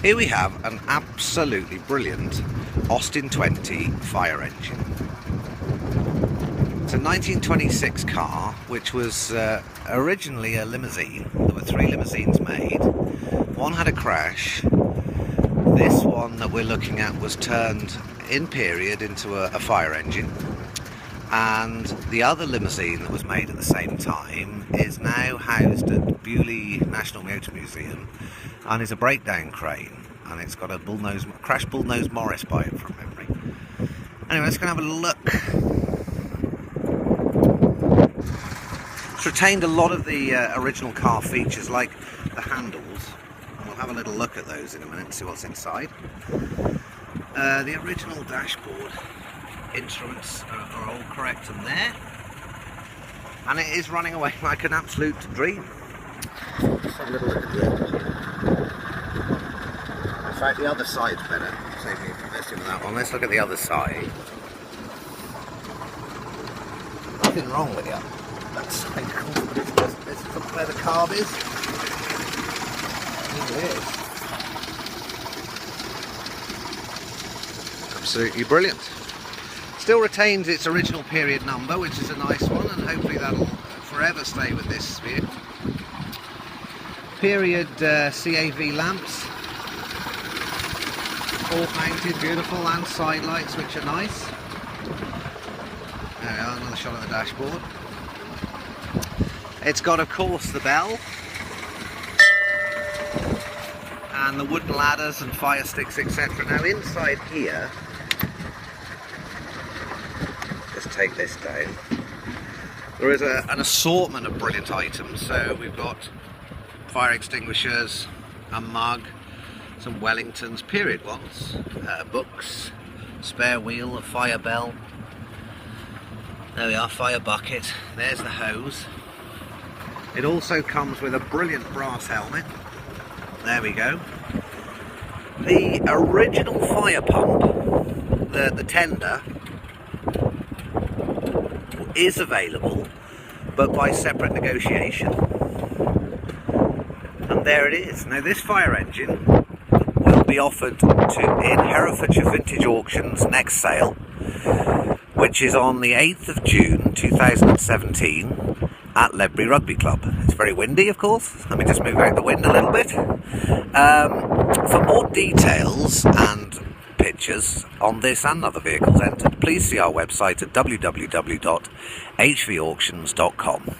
Here we have an absolutely brilliant Austin 20 fire engine. It's a 1926 car, which was originally a limousine. There were 3 limousines made. One had a crash. This one that we're looking at was turned in period into a fire engine. And the other limousine that was made at the same time is now housed at Bewley National Motor Museum and is a breakdown crane, and it's got a crash bullnose Morris by it from memory. Anyway, let's go and have a look. It's retained a lot of the original car features, like the handles, and we'll have a little look at those in a minute and see what's inside. The original dashboard instruments are all correct in there, and it is running away like an absolute dream. Let's have a little look at the engine. In fact, the other side's better. Save me from messing with that one. Let's look at the other side. Nothing wrong with it. That side, let's look where the carb is. Here it is. Absolutely brilliant. Still retains its original period number, which is a nice one, and hopefully that'll forever stay with this vehicle. Period CAV lamps, all painted beautiful, and side lights, which are nice. There we are, another shot of the dashboard. It's got, of course, the bell and the wooden ladders and fire sticks, etc. Now inside here, take this down, there is an assortment of brilliant items. So we've got fire extinguishers, a mug, some Wellingtons, period ones, books, spare wheel, a fire bell, there we are, fire bucket, there's the hose. It also comes with a brilliant brass helmet, there we go. The original fire pump, the tender, is available, but by separate negotiation. And there it is. Now this fire engine will be offered in Herefordshire Vintage Auctions next sale, which is on the 8th of June 2017 at Ledbury Rugby Club. It's very windy, of course. Let me just move out the wind a little bit. For more details and pictures on this and other vehicles entered, please see our website at www.hvauctions.com.